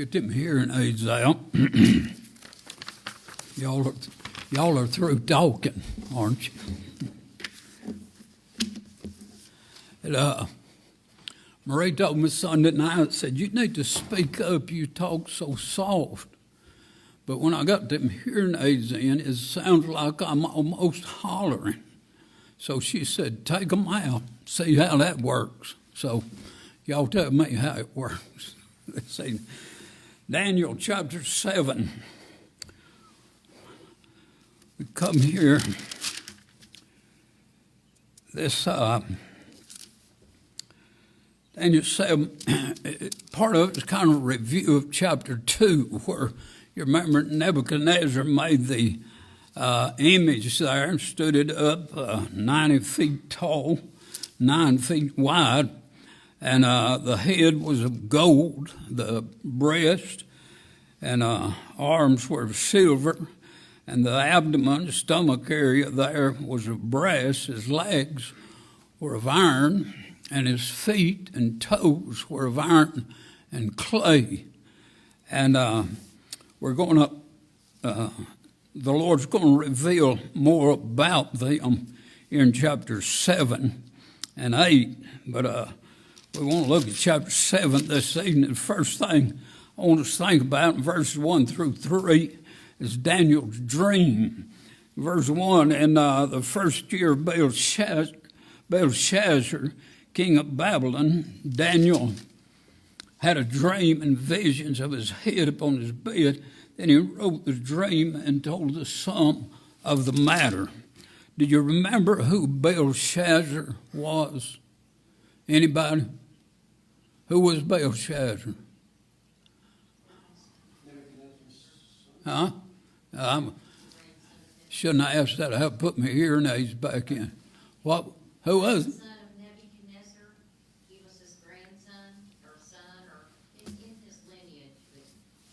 Get them hearing aids out. Y'all are through talking, aren't you? Marie told me Sunday night, said, you need to speak up, you talk so soft. But when I got them hearing aids in, it sounds like I'm almost hollering. So she said, take them out, see how that works. So y'all tell me how it works. Let's see. Daniel chapter 7. We come here. This Daniel 7, part of it is kind of a review of chapter 2, where you remember Nebuchadnezzar made the image there and stood it up 90 feet tall, 9 feet wide, and the head was of gold, the breast and arms were of silver, and the abdomen, the stomach area there was of brass. His legs were of iron, and his feet and toes were of iron and clay. And we're going to, the Lord's going to reveal more about them in chapter 7 and 8. But we want to look at chapter 7 this evening. The first thing I want us to think about in verses 1 through 3 is Daniel's dream. Verse 1, in the first year of Belshazzar, king of Babylon, Daniel had a dream and visions of his head upon his bed. Then he wrote the dream and told the sum of the matter. Did you remember who Belshazzar was? Anybody? Who was Belshazzar? Huh? Shouldn't I ask that? I have to put my hearing aids back in. What? Who was it? Son of Nebuchadnezzar. He was his grandson or son or in his lineage.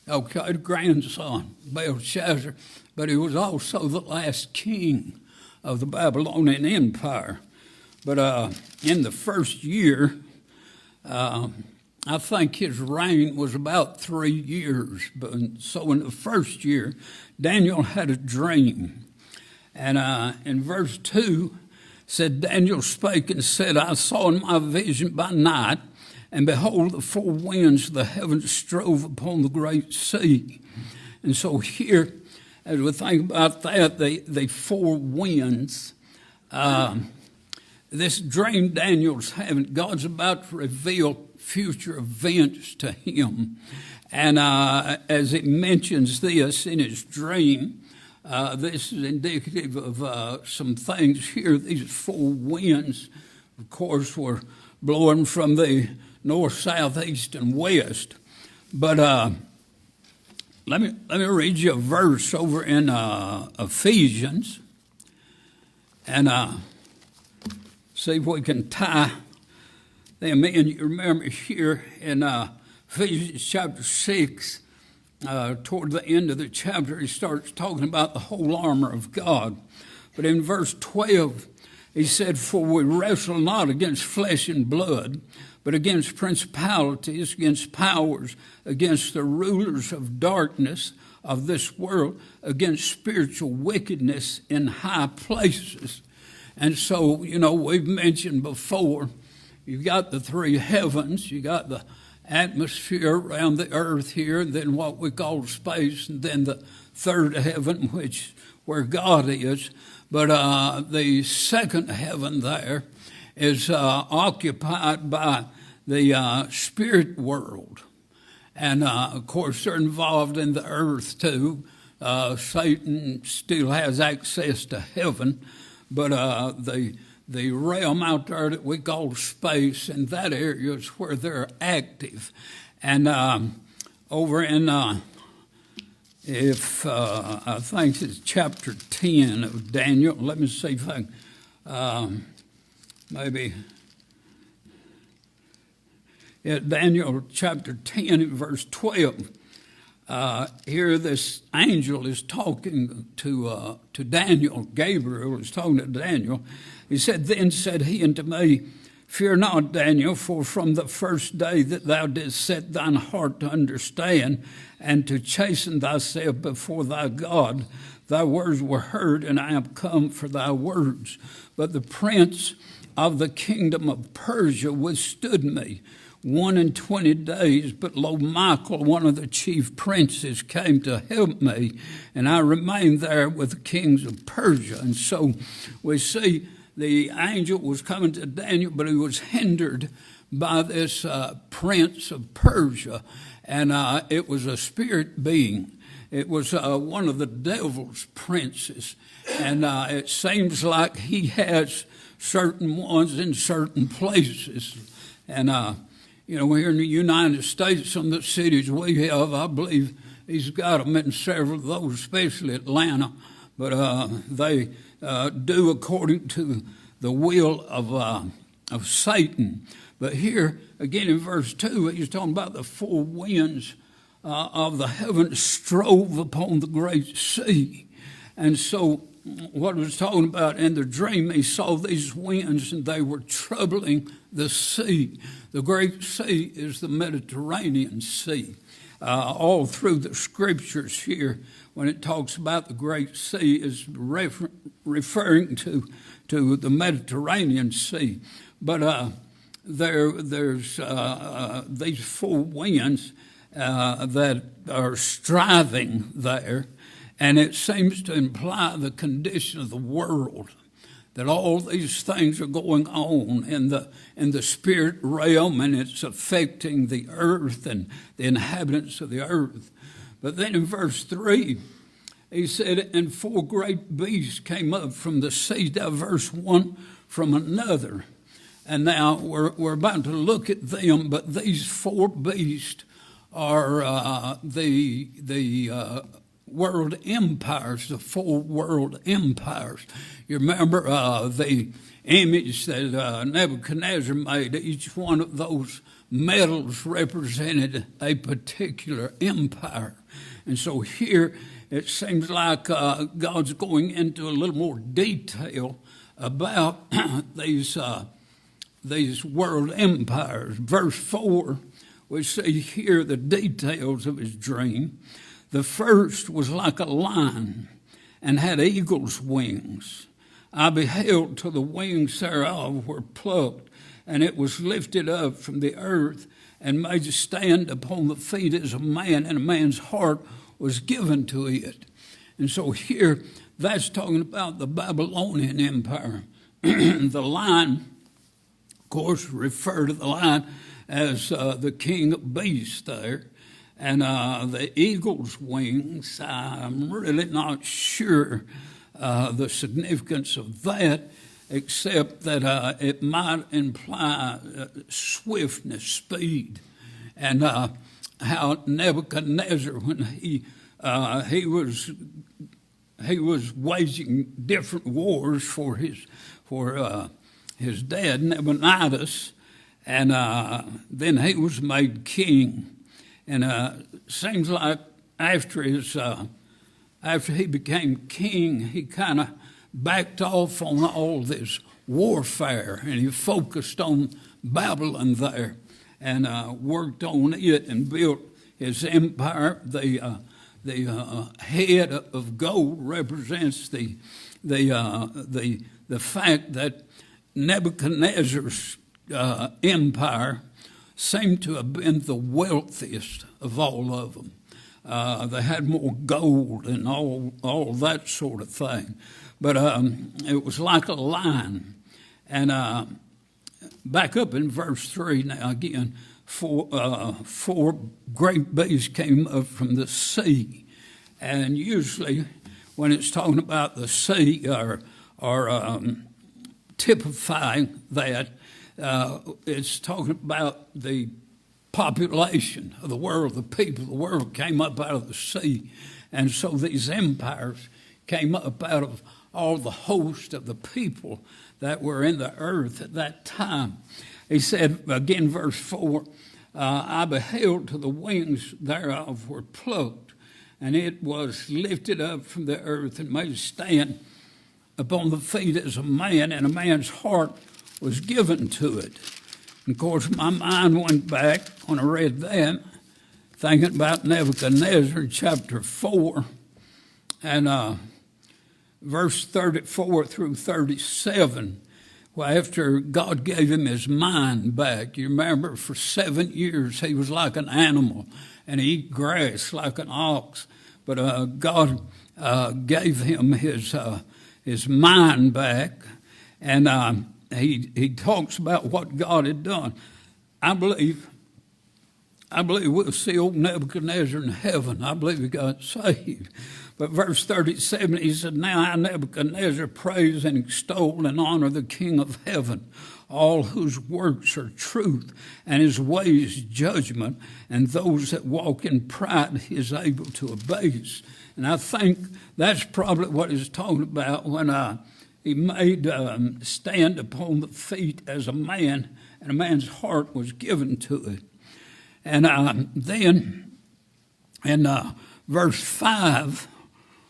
Okay, the grandson, Belshazzar. But he was also the last king of the Babylonian Empire. But in the first year, I think his reign was about 3 years. But so in the first year, Daniel had a dream. And in verse 2, said, Daniel spake and said, I saw in my vision by night, and behold, the four winds of the heavens strove upon the great sea. And so here, as we think about that, the four winds, this dream Daniel's having, God's about to reveal future events to him. And as it mentions this in his dream, this is indicative of some things here. These four winds, of course, were blowing from the north, south, east, and west. But let me read you a verse over in Ephesians, and see if we can tie them in. You remember here in Ephesians chapter 6, toward the end of the chapter, he starts talking about the whole armor of God. But in verse 12, he said, for we wrestle not against flesh and blood, but against principalities, against powers, against the rulers of darkness of this world, against spiritual wickedness in high places. And so, you know, we've mentioned before, you've got the three heavens, you got the atmosphere around the earth here, and then what we call space, and then the third heaven, which where God is. But the second heaven there is occupied by the spirit world. And, of course, they're involved in the earth, too. Satan still has access to heaven, but the realm out there that we call space, and that area is where they're active. And over in, I think it's chapter 10 of Daniel. Let me see if I can, maybe. Yeah, Daniel chapter 10 and verse 12. Here this angel is talking to Daniel. Gabriel is talking to Daniel. He said, then said he unto me, Fear not, Daniel, for from the first day that thou didst set thine heart to understand and to chasten thyself before thy God, thy words were heard, and I am come for thy words. But the prince of the kingdom of Persia withstood me 21 days, but lo, Michael, one of the chief princes, came to help me, and I remained there with the kings of Persia. And so we see the angel was coming to Daniel, but he was hindered by this prince of Persia, and it was a spirit being. It was one of the devil's princes, and it seems like he has certain ones in certain places. And, here in the United States, some of the cities we have, I believe he's got them in several of those, especially Atlanta, but they do according to the will of Satan. But here, again in verse 2, he's talking about the four winds of the heavens strove upon the great sea. And so what I was talking about in the dream, he saw these winds and they were troubling the sea. The great sea is the Mediterranean Sea. All through the scriptures here, when it talks about the great sea, is referring to the Mediterranean Sea. But there's these four winds that are striving there, and it seems to imply the condition of the world, that all these things are going on in the spirit realm, and it's affecting the earth and the inhabitants of the earth. But then in verse 3, he said, and four great beasts came up from the sea, diverse one from another. And now we're about to look at them, but these four beasts are the world empires, the four world empires. You remember the image that Nebuchadnezzar made. Each one of those metals represented a particular empire. And so here it seems like God's going into a little more detail about these world empires. Verse 4, we see here the details of his dream. The first was like a lion and had eagle's wings. I beheld till the wings thereof were plucked, and it was lifted up from the earth and made to stand upon the feet as a man, and a man's heart was given to it. And so here, that's talking about the Babylonian Empire. The lion, of course, refer to the lion as the king of beasts there. And the eagle's wings, I'm really not sure the significance of that, except that it might imply swiftness, speed. And how Nebuchadnezzar, when he was waging different wars for his dad, Nabonidus, and then he was made king. And seems like after he became king, he kind of backed off on all this warfare, and he focused on Babylon there, and worked on it and built his empire. The head of gold represents the fact that Nebuchadnezzar's empire seemed to have been the wealthiest of all of them. They had more gold and all that sort of thing. But it was like a lion. And back up in verse 3 now again, four great beasts came up from the sea. And usually when it's talking about the sea or typifying that, it's talking about the population of the world, the people of the world came up out of the sea. And so these empires came up out of all the host of the people that were in the earth at that time. He said, again, verse 4, I beheld till the wings thereof were plucked, and it was lifted up from the earth and made to stand upon the feet as a man, and a man's heart was given to it. And of course, my mind went back when I read that, thinking about Nebuchadnezzar chapter 4 and verse 34 through 37. Well, after God gave him his mind back, you remember for 7 years he was like an animal and he ate grass like an ox. But God gave him his mind back, and he talks about what God had done. I believe we'll see old Nebuchadnezzar in heaven. I believe he got saved. But verse 37, he said, "Now I, Nebuchadnezzar, praise and extol and honor the King of heaven, all whose works are truth, and his ways judgment, and those that walk in pride he is able to abase." And I think that's probably what he's talking about when he made stand upon the feet as a man, and a man's heart was given to it. And then in verse 5,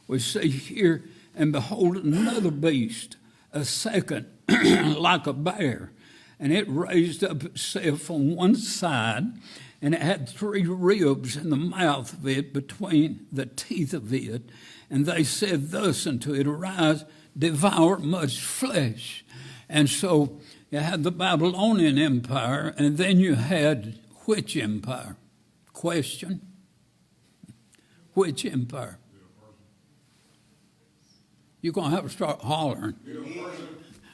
we see here, "And behold, another beast, a second, like a bear, and it raised up itself on one side, and it had 3 ribs in the mouth of it between the teeth of it. And they said thus unto it, Arise, devour much flesh." And so you had the Babylonian Empire, and then you had which empire? Question. Which empire? You're going to have to start hollering.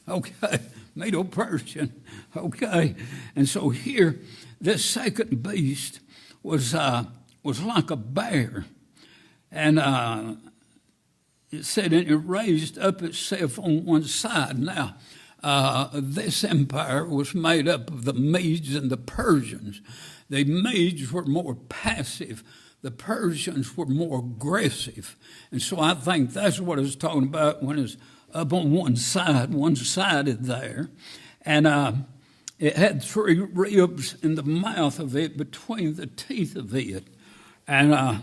Okay, Medo-Persian. Okay, and so here, this second beast was like a bear, and it said, "And it raised up itself on one side." Now, this empire was made up of the Medes and the Persians. The Medes were more passive. The Persians were more aggressive. And so I think that's what it's talking about when it's up on one side, one-sided there. And it had 3 ribs in the mouth of it between the teeth of it. And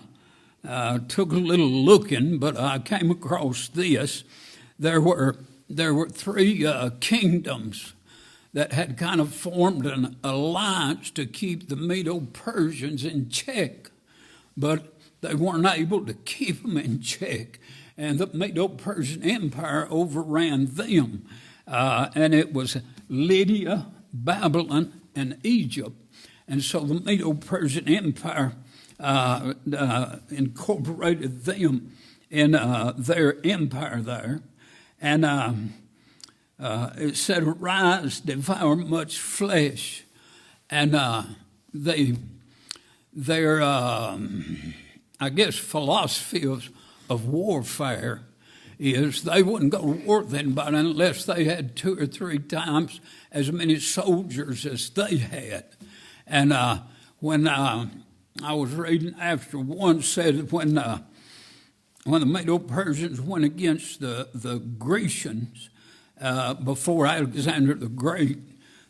took a little looking, but I came across this. There were 3 kingdoms that had kind of formed an alliance to keep the Medo-Persians in check. But they weren't able to keep them in check. And the Medo-Persian Empire overran them. And it was Lydia, Babylon, and Egypt. And so the Medo-Persian Empire incorporated them in their empire there. And it said, "Arise, devour much flesh." And their, I guess, philosophy of warfare is they wouldn't go to war with anybody unless they had 2 or 3 times as many soldiers as they had. And when I was reading after, one said when the Medo-Persians went against the Grecians before Alexander the Great,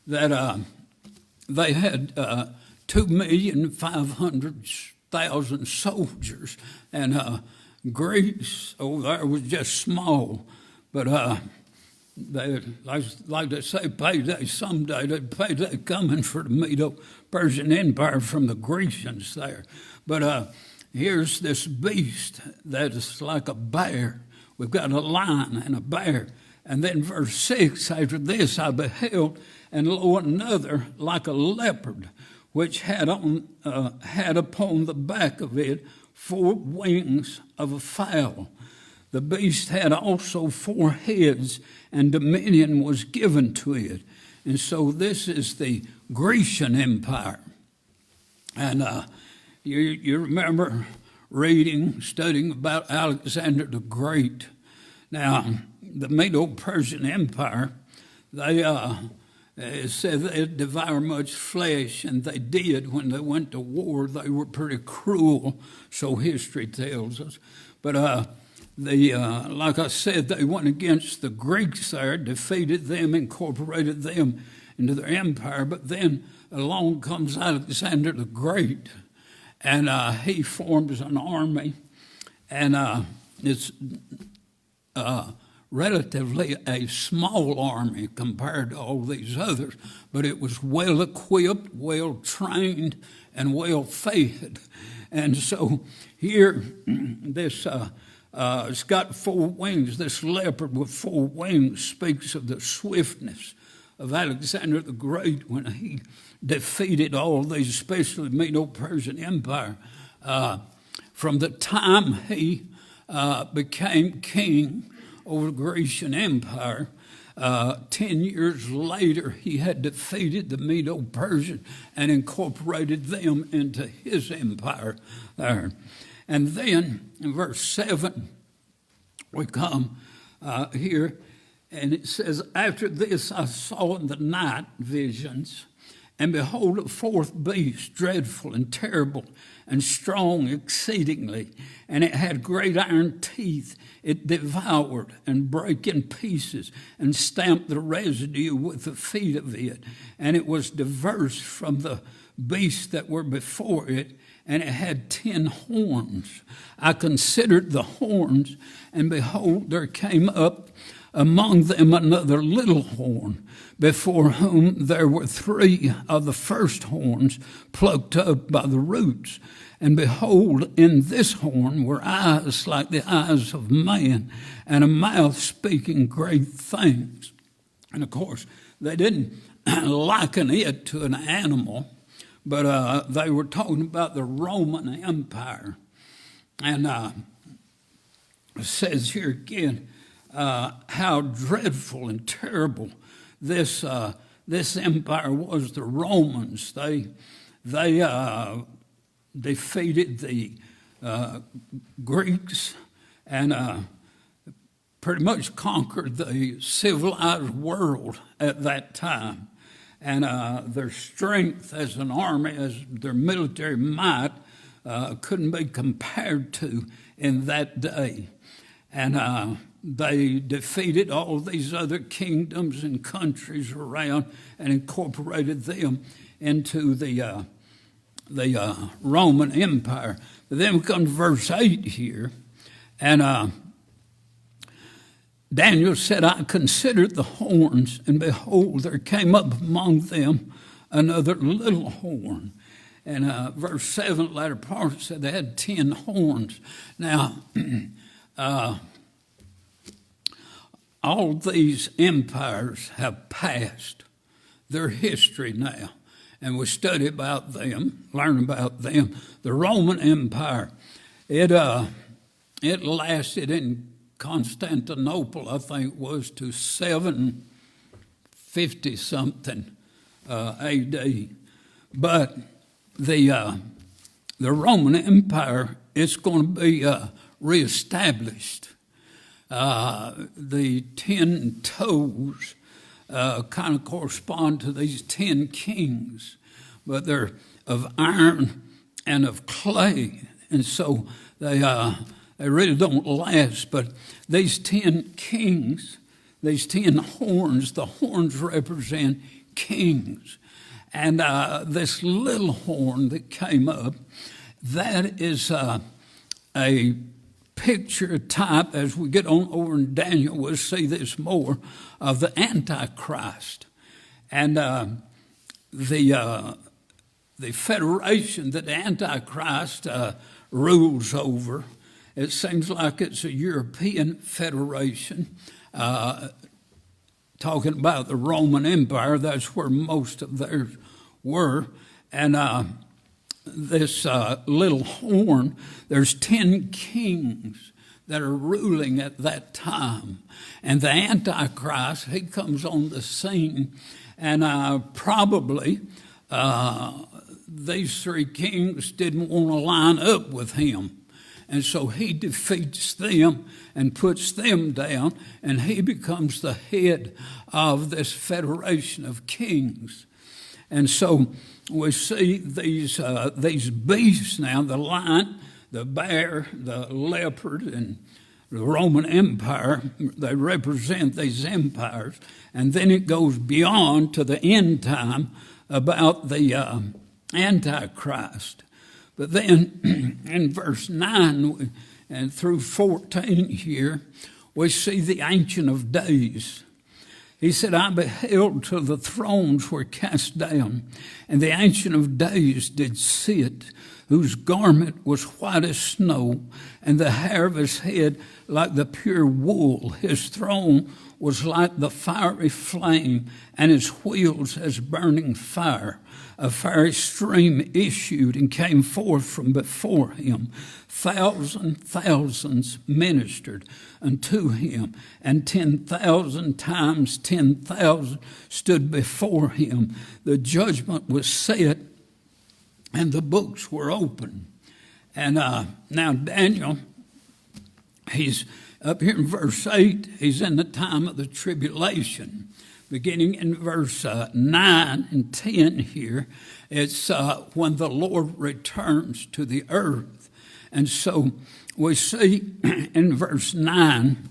that they had 2,500,000 soldiers, and Greece over there was just small. But they, like they say, payday someday. They payday coming for the Medo-Persian Empire from the Grecians there. But here's this beast that is like a bear. We've got a lion and a bear. And then verse 6, after this I beheld, and lo, another like a leopard, which had upon the back of it 4 wings of a fowl. The beast had also 4 heads, and dominion was given to it. And so this is the Grecian Empire. And you remember studying about Alexander the Great. Now, the Medo-Persian Empire, they said they'd devour much flesh, and they did. When they went to war, they were pretty cruel, so history tells us. But like I said, they went against the Greeks there, defeated them, incorporated them into their empire. But then along comes Alexander the Great, and he forms an army, and it's relatively a small army compared to all these others, but it was well equipped, well trained, and well fed. And so here, this it's got 4 wings. This leopard with 4 wings speaks of the swiftness of Alexander the Great when he defeated all these, especially the Medo-Persian Empire. From the time he became king over the Grecian Empire, 10 years later, he had defeated the Medo-Persian and incorporated them into his empire there. And then in verse 7, we come here, and it says, "After this I saw in the night visions, and behold, a 4th beast, dreadful and terrible and strong exceedingly, and it had great iron teeth. It devoured and brake in pieces and stamped the residue with the feet of it. And it was diverse from the beasts that were before it, and it had 10 horns. I considered the horns, and behold, there came up among them another little horn, before whom there were 3 of the first horns plucked up by the roots. And behold, in this horn were eyes like the eyes of man, and a mouth speaking great things." And of course, they didn't liken it to an animal, but they were talking about the Roman Empire. And it says here again, how dreadful and terrible this empire was. The Romans, they defeated the Greeks and pretty much conquered the civilized world at that time. And their strength as an army, as their military might, couldn't be compared to in that day. And they defeated all these other kingdoms and countries around and incorporated them into the Roman Empire. But then we come to verse 8 here, and Daniel said, "I considered the horns, and behold, there came up among them another little horn." And verse 7, latter part, said they had 10 horns. Now, all these empires have passed. Their history now. And we study about them, learn about them. The Roman Empire, it lasted in Constantinople, I think, was to 750-something A.D. But the Roman Empire, it's going to be reestablished. The 10 toes kind of correspond to these 10 kings, but they're of iron and of clay, and so they really don't last. But these 10 kings, these 10 horns, the horns represent kings. And this little horn that came up, that is a picture type. As we get on over in Daniel, we'll see this more, of the Antichrist. And the federation that the Antichrist rules over, it seems like it's a European federation. Talking about the Roman Empire, that's where most of theirs were. And this little horn, there's 10 kings that are ruling at that time. And the Antichrist, he comes on the scene, and probably these 3 kings didn't want to line up with him. And so he defeats them and puts them down, and he becomes the head of this federation of kings. And so we see these beasts now, the lion, the bear, the leopard, and the Roman Empire. They represent these empires. And then it goes beyond to the end time about the Antichrist. But then in verse 9 and through 14 here, we see the Ancient of Days. He said, I beheld till the thrones were cast down, and the Ancient of Days did sit, whose garment was white as snow, and the hair of his head like the pure wool. His throne was like the fiery flame, and his wheels as burning fire. A fiery stream issued and came forth from before him. Thousands ministered unto him, and 10,000 times 10,000 stood before him. The judgment was set, and the books were open. And now Daniel, he's up here in verse 8, he's in the time of the tribulation. Beginning in verse 9 and 10 here, it's when the Lord returns to the earth. And so we see in verse 9,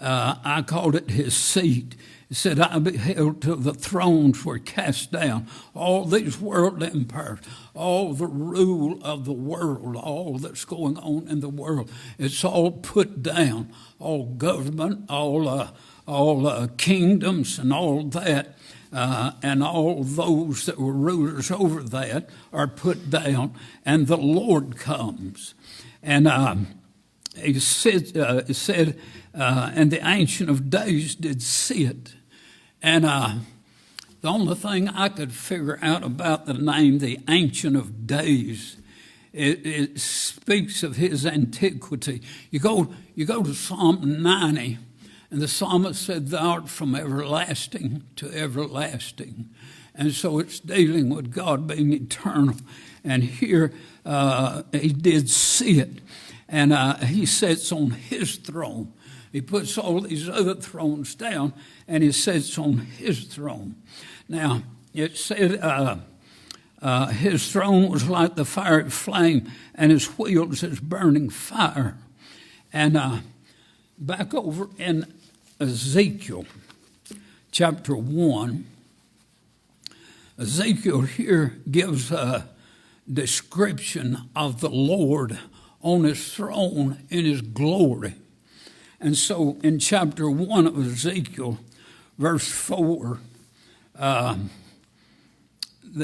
I called it his seat. It said, I beheld till the thrones were cast down. All these world empires, all the rule of the world, all that's going on in the world, it's all put down. All government, all kingdoms and all that, and all those that were rulers over that are put down, and the Lord comes. And it said, and the Ancient of Days did sit. And the only thing I could figure out about the name, the Ancient of Days, it speaks of his antiquity. You go to Psalm 90, and the psalmist said, Thou art from everlasting to everlasting. And so it's dealing with God being eternal. And here he did sit, and he sits on his throne. He puts all these other thrones down, and he sits on his throne. Now, it said his throne was like the fiery flame, and his wheels as burning fire. And back over in Ezekiel chapter 1, Ezekiel here gives a description of the Lord on his throne in his glory. And so in chapter 1 of Ezekiel, verse 4,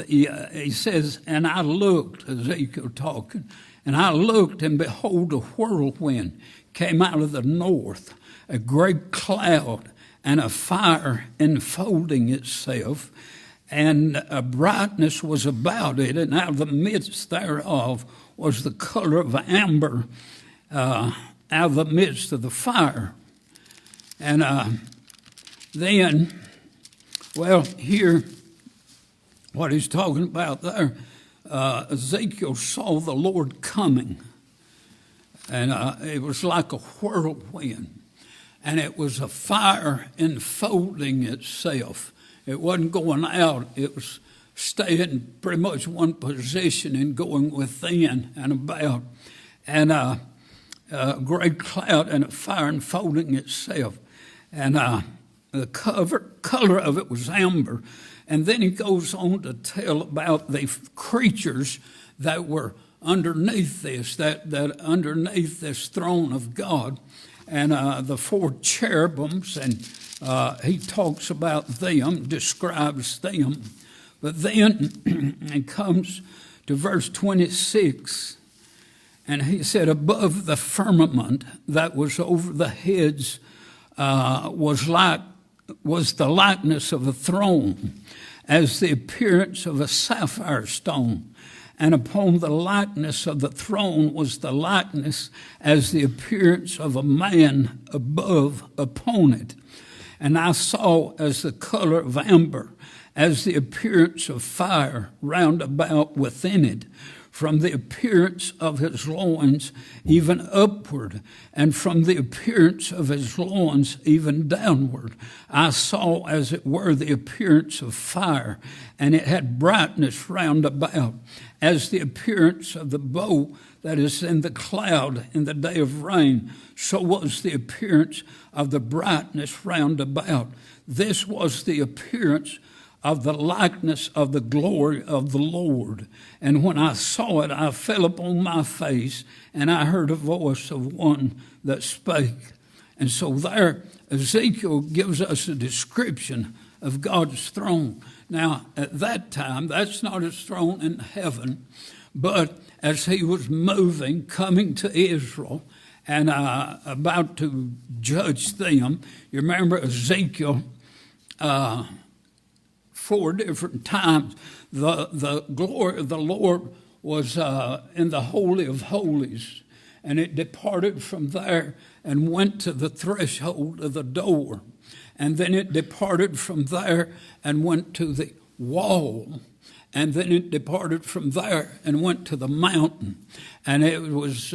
he says, And I looked, Ezekiel talking, and I looked, and behold, a whirlwind came out of the north, a great cloud, and a fire enfolding itself, and a brightness was about it, and out of the midst thereof was the color of amber, out of the midst of the fire. And then, well, here, what he's talking about there, Ezekiel saw the Lord coming, and it was like a whirlwind, and it was a fire enfolding itself. It wasn't going out. It was staying pretty much one position and going within and about. And a great cloud and a fire enfolding itself. And the color of it was amber. And then he goes on to tell about the creatures that were underneath this, that underneath this throne of God. And the four cherubims, and he talks about them, describes them. But then it comes to verse 26, and he said, Above the firmament that was over the heads was the likeness of a throne, as the appearance of a sapphire stone. And upon the likeness of the throne was the likeness as the appearance of a man above upon it. And I saw as the color of amber, as the appearance of fire round about within it, from the appearance of his loins even upward, and from the appearance of his loins even downward. I saw as it were the appearance of fire, and it had brightness round about, as the appearance of the bow that is in the cloud in the day of rain, so was the appearance of the brightness round about. This was the appearance of the likeness of the glory of the Lord. And when I saw it, I fell upon my face, and I heard a voice of one that spake. And so there, Ezekiel gives us a description of God's throne. Now, at that time, that's not his throne in heaven, but as he was moving, coming to Israel, and about to judge them, you remember Ezekiel, 4 different times, the glory of the Lord was in the Holy of Holies, and it departed from there and went to the threshold of the door. And then it departed from there and went to the wall. And then it departed from there and went to the mountain. And it was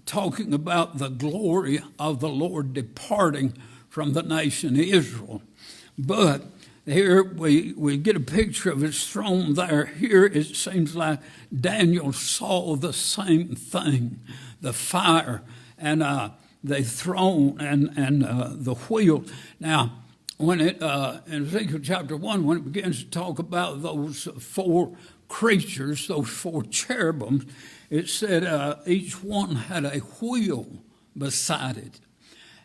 talking about the glory of the Lord departing from the nation Israel. But here we get a picture of his throne there. Here it seems like Daniel saw the same thing, the fire and the throne and the wheel. Now, when it in Ezekiel chapter 1, when it begins to talk about those 4 creatures, those 4 cherubims, it said each one had a wheel beside it.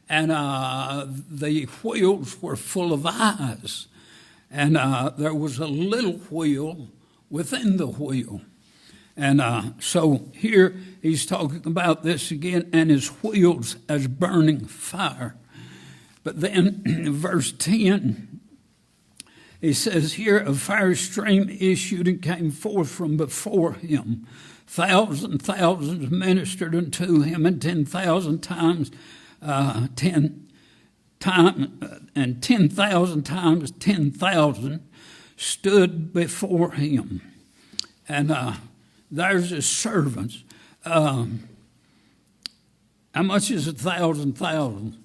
And the wheels were full of eyes. And there was a little wheel within the wheel. And so here he's talking about this again, and his wheels as burning fire. But then in verse 10, he says here, a fire stream issued and came forth from before him. Thousands ministered unto him, and 10,000 times 10,000 times 10,000 stood before him. And there's his servants. How much is 1,000 thousand?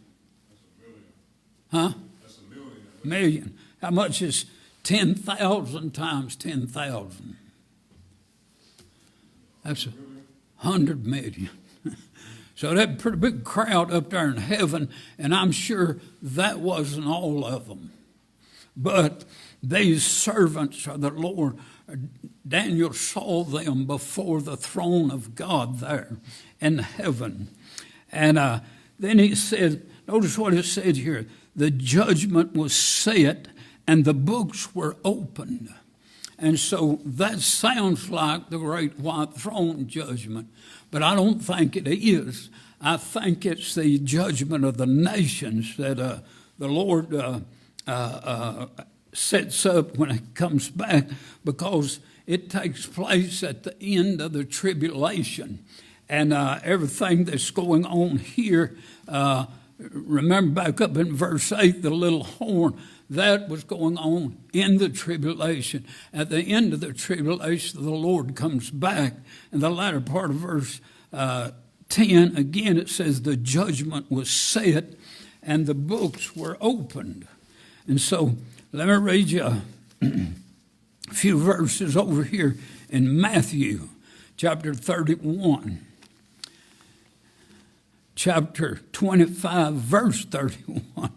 Huh? That's a million. Million. How much is 10,000 times 10,000? That's 100 million. So that's a pretty big crowd up there in heaven, and I'm sure that wasn't all of them. But these servants of the Lord, Daniel saw them before the throne of God there in heaven. And then he said, notice what it said here, the judgment was set and the books were opened. And so that sounds like the great white throne judgment, but I don't think it is. I think it's the judgment of the nations that the Lord sets up when it comes back, because it takes place at the end of the tribulation. And everything that's going on here, remember back up in verse 8, the little horn, that was going on in the tribulation. At the end of the tribulation, the Lord comes back. In the latter part of verse 10, again, it says the judgment was set and the books were opened. And so let me read you a few verses over here in Matthew chapter 31. Chapter 25, verse 31.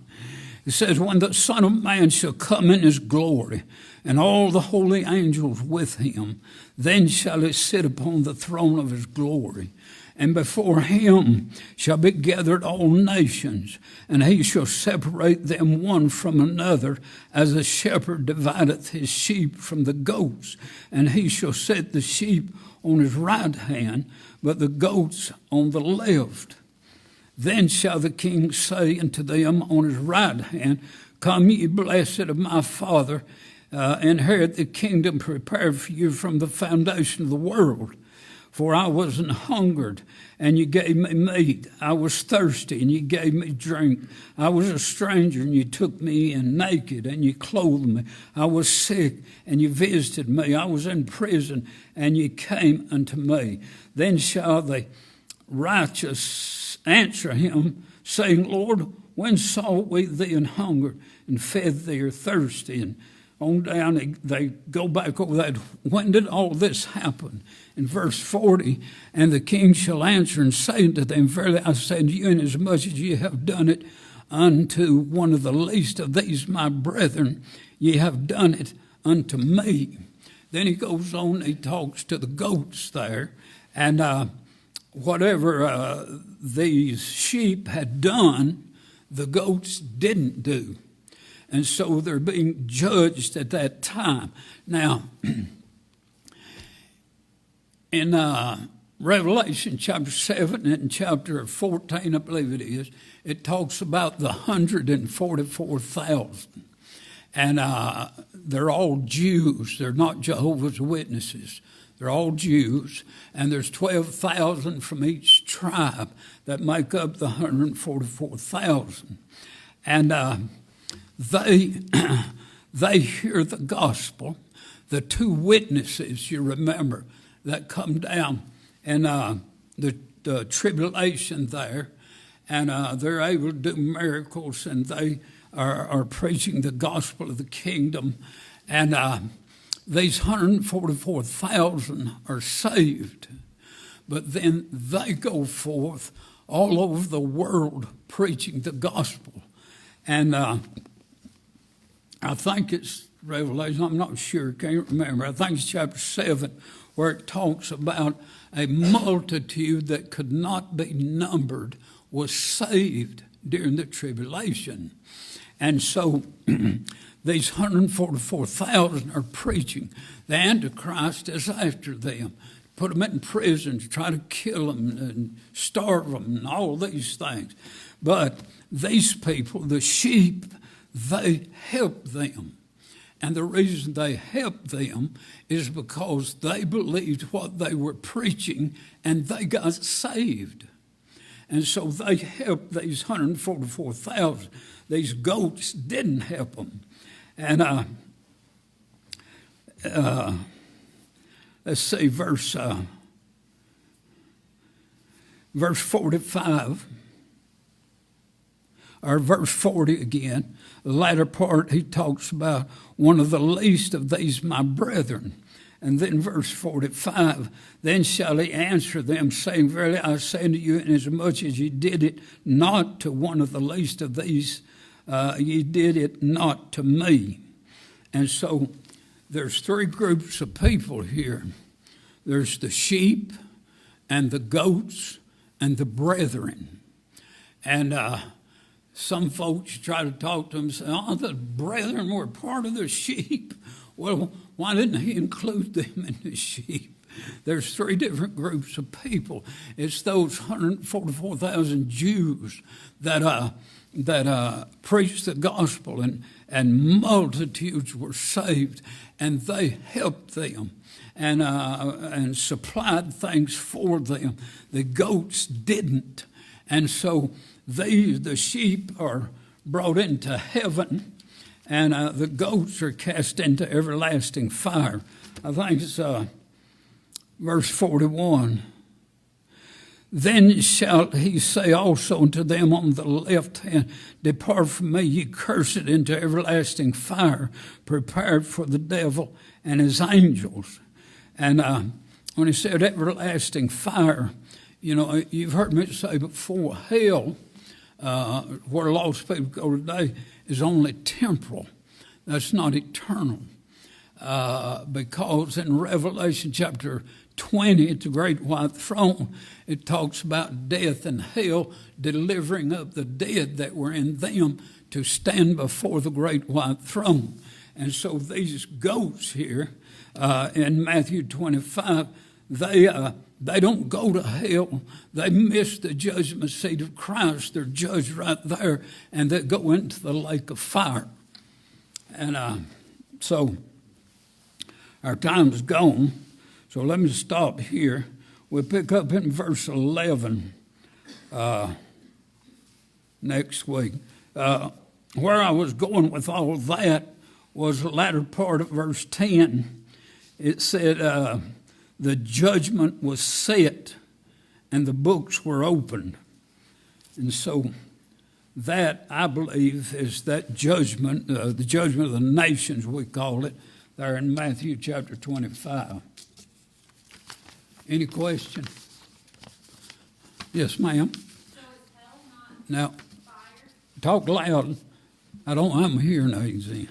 It says, when the Son of Man shall come in his glory, and all the holy angels with him, then shall he sit upon the throne of his glory. And before him shall be gathered all nations, and he shall separate them one from another, as a shepherd divideth his sheep from the goats. And he shall set the sheep on his right hand, but the goats on the left. Then shall the king say unto them on his right hand, come ye blessed of my Father, inherit the kingdom prepared for you from the foundation of the world. For I was an hungered, and you gave me meat. I was thirsty, and you gave me drink. I was a stranger, and you took me in naked, and you clothed me. I was sick, and you visited me. I was in prison, and you came unto me. Then shall the righteous answer him, saying, Lord, when saw we thee an hunger, and fed thee, or thirsty? And on down, they go back over that. When did all this happen? In verse 40, and the king shall answer and say unto them, verily I say unto you, inasmuch as ye have done it unto one of the least of these my brethren, ye have done it unto me. Then he goes on, he talks to the goats there, and whatever these sheep had done, the goats didn't do. And so they're being judged at that time. Now, in Revelation chapter 7 and chapter 14, I believe it is, it talks about the 144,000. And they're all Jews. They're not Jehovah's Witnesses. They're all Jews. And there's 12,000 from each tribe that make up the 144,000. And they hear the gospel. The two witnesses, you remember, that come down in the tribulation there, and they're able to do miracles, and they are preaching the gospel of the kingdom. And these 144,000 are saved. But then they go forth all over the world preaching the gospel. And I think it's Revelation, I'm not sure, can't remember. I think it's chapter 7 where it talks about a multitude that could not be numbered was saved during the tribulation. And so these 144,000 are preaching. The Antichrist is after them. Put them in prison to try to kill them and starve them and all these things. But these people, the sheep, they help them. And the reason they helped them is because they believed what they were preaching and they got saved. And so they helped these 144,000. These goats didn't help them. And let's see, verse 45. Or verse 40 again, the latter part, he talks about one of the least of these my brethren. And then verse 45, then shall he answer them, saying, verily I say unto you, inasmuch as ye did it not to one of the least of these, ye did it not to me. And so there's three groups of people here. There's the sheep and the goats and the brethren. And some folks try to talk to them and say, oh, the brethren were part of the sheep. Well, why didn't he include them in the sheep? There's three different groups of people. It's those 144,000 Jews that preached the gospel, and multitudes were saved, and they helped them and supplied things for them. The goats didn't. And so the sheep are brought into heaven, and the goats are cast into everlasting fire. I think it's verse 41. Then shall he say also unto them on the left hand, depart from me, ye cursed, into everlasting fire, prepared for the devil and his angels. And when he said everlasting fire, you know, you've heard me say before, hell, where lost people go today, is only temporal. That's not eternal. Because in Revelation chapter 20, at the great white throne, it talks about death and hell delivering up the dead that were in them to stand before the great white throne. And so these goats here in Matthew 25, they don't go to hell. They miss the judgment seat of Christ. They're judged right there, and they go into the lake of fire. And so our time's gone, so let me stop here. We'll pick up in verse 11 next week. Where I was going with all of that was the latter part of verse 10. It said, the judgment was set and the books were opened. And so that, I believe, is that judgment, the judgment of the nations, we call it, there in Matthew chapter 25. Any question? Yes, ma'am. So is hell not Now, fire? talk loud. I'm hearing aids in.